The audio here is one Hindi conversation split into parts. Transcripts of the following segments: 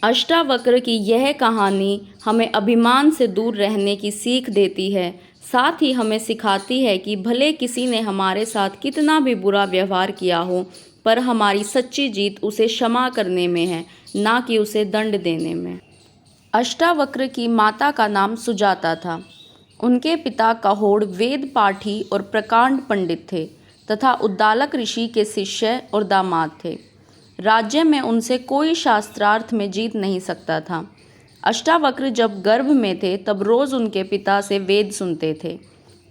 अष्टावक्र की यह कहानी हमें अभिमान से दूर रहने की सीख देती है। साथ ही हमें सिखाती है कि भले किसी ने हमारे साथ कितना भी बुरा व्यवहार किया हो, पर हमारी सच्ची जीत उसे क्षमा करने में है, ना कि उसे दंड देने में। अष्टावक्र की माता का नाम सुजाता था। उनके पिता कहोड़ वेद पाठी और प्रकांड पंडित थे तथा उद्दालक ऋषि के शिष्य और दामाद थे। राज्य में उनसे कोई शास्त्रार्थ में जीत नहीं सकता था। अष्टावक्र जब गर्भ में थे तब रोज़ उनके पिता से वेद सुनते थे।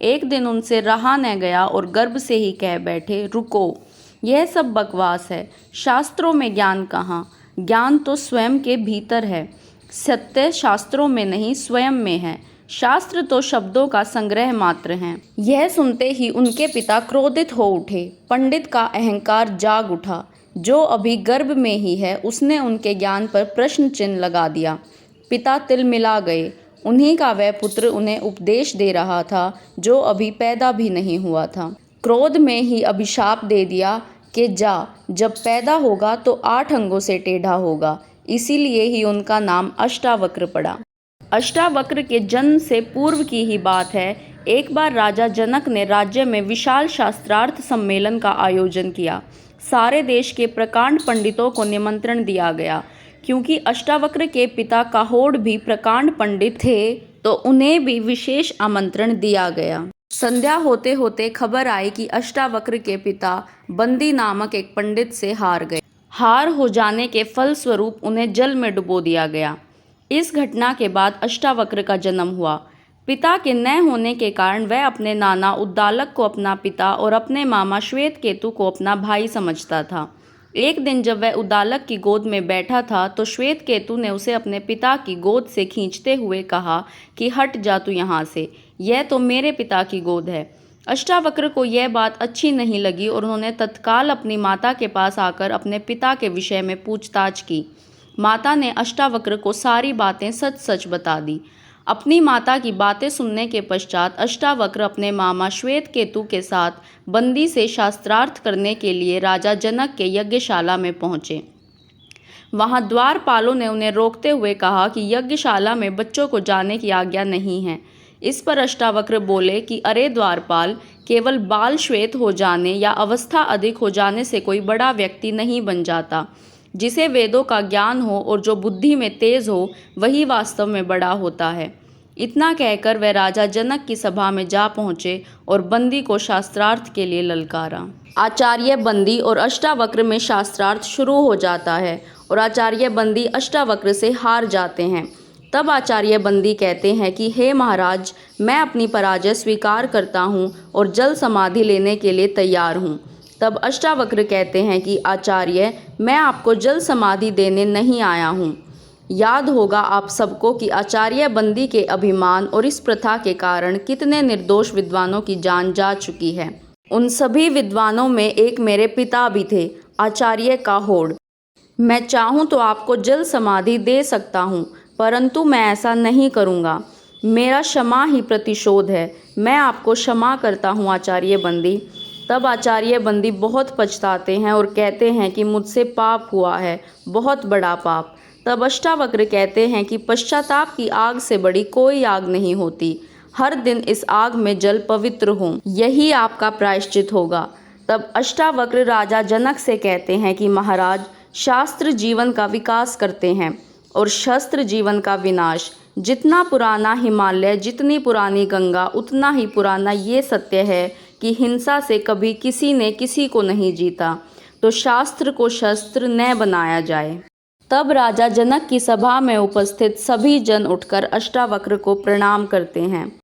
एक दिन उनसे रहा न गया और गर्भ से ही कह बैठे, रुको, यह सब बकवास है। शास्त्रों में ज्ञान कहाँ? ज्ञान तो स्वयं के भीतर है। सत्य शास्त्रों में नहीं, स्वयं में है। शास्त्र तो शब्दों का संग्रह मात्र हैं। यह सुनते ही उनके पिता क्रोधित हो उठे। पंडित का अहंकार जाग उठा। जो अभी गर्भ में ही है, उसने उनके ज्ञान पर प्रश्न चिन्ह लगा दिया। पिता तिलमिला गए। उन्हीं का वह पुत्र उन्हें उपदेश दे रहा था जो अभी पैदा भी नहीं हुआ था। क्रोध में ही अभिशाप दे दिया कि जा, जब पैदा होगा तो 8 अंगों से टेढ़ा होगा। इसीलिए ही उनका नाम अष्टावक्र पड़ा। अष्टावक्र के जन्म से पूर्व की ही बात है। एक बार राजा जनक ने राज्य में विशाल शास्त्रार्थ सम्मेलन का आयोजन किया। सारे देश के प्रकांड पंडितों को निमंत्रण दिया गया। क्योंकि अष्टावक्र के पिता काहोड़ भी प्रकांड पंडित थे, तो उन्हें भी विशेष आमंत्रण दिया गया। संध्या होते होते खबर आई कि अष्टावक्र के पिता बंदी नामक एक पंडित से हार गए। हार हो जाने के फलस्वरूप उन्हें जल में डुबो दिया गया। इस घटना के बाद अष्टावक्र का जन्म हुआ। पिता के न होने के कारण वह अपने नाना उद्दालक को अपना पिता और अपने मामा श्वेतकेतु को अपना भाई समझता था। एक दिन जब वह उद्दालक की गोद में बैठा था तो श्वेतकेतु ने उसे अपने पिता की गोद से खींचते हुए कहा कि हट जा तू यहाँ से, यह तो मेरे पिता की गोद है। अष्टावक्र को यह बात अच्छी नहीं लगी और उन्होंने तत्काल अपनी माता के पास आकर अपने पिता के विषय में पूछताछ की। माता ने अष्टावक्र को सारी बातें सच सच बता दी। अपनी माता की बातें सुनने के पश्चात अष्टावक्र अपने मामा श्वेतकेतु के साथ बंदी से शास्त्रार्थ करने के लिए राजा जनक के यज्ञशाला में पहुँचे। वहाँ द्वारपालों ने उन्हें रोकते हुए कहा कि यज्ञशाला में बच्चों को जाने की आज्ञा नहीं है। इस पर अष्टावक्र बोले कि अरे द्वारपाल, केवल बाल श्वेत हो जाने या अवस्था अधिक हो जाने से कोई बड़ा व्यक्ति नहीं बन जाता। जिसे वेदों का ज्ञान हो और जो बुद्धि में तेज हो, वही वास्तव में बड़ा होता है। इतना कहकर वह राजा जनक की सभा में जा पहुँचे और बंदी को शास्त्रार्थ के लिए ललकारा। आचार्य बंदी और अष्टावक्र में शास्त्रार्थ शुरू हो जाता है और आचार्य बंदी अष्टावक्र से हार जाते हैं। तब आचार्य बंदी कहते हैं कि हे महाराज, मैं अपनी पराजय स्वीकार करता हूँ और जल समाधि लेने के लिए तैयार हूँ। तब अष्टावक्र कहते हैं कि आचार्य, मैं आपको जल समाधि देने नहीं आया हूँ। याद होगा आप सबको कि आचार्य बंदी के अभिमान और इस प्रथा के कारण कितने निर्दोष विद्वानों की जान जा चुकी है। उन सभी विद्वानों में एक मेरे पिता भी थे, आचार्य काहोड़। मैं चाहूँ तो आपको जल समाधि दे सकता हूँ, परंतु मैं ऐसा नहीं करूँगा। मेरा क्षमा ही प्रतिशोध है। मैं आपको क्षमा करता हूँ आचार्य बंदी। तब आचार्य बंदी बहुत पछताते हैं और कहते हैं कि मुझसे पाप हुआ है, बहुत बड़ा पाप। तब अष्टावक्र कहते हैं कि पश्चाताप की आग से बड़ी कोई आग नहीं होती। हर दिन इस आग में जल पवित्र हो, यही आपका प्रायश्चित होगा। तब अष्टावक्र राजा जनक से कहते हैं कि महाराज, शास्त्र जीवन का विकास करते हैं और शस्त्र जीवन का विनाश। जितना पुराना हिमालय, जितनी पुरानी गंगा, उतना ही पुराना ये सत्य है कि हिंसा से कभी किसी ने किसी को नहीं जीता, तो शास्त्र को शस्त्र न बनाया जाए। तब राजा जनक की सभा में उपस्थित सभी जन उठकर अष्टावक्र को प्रणाम करते हैं।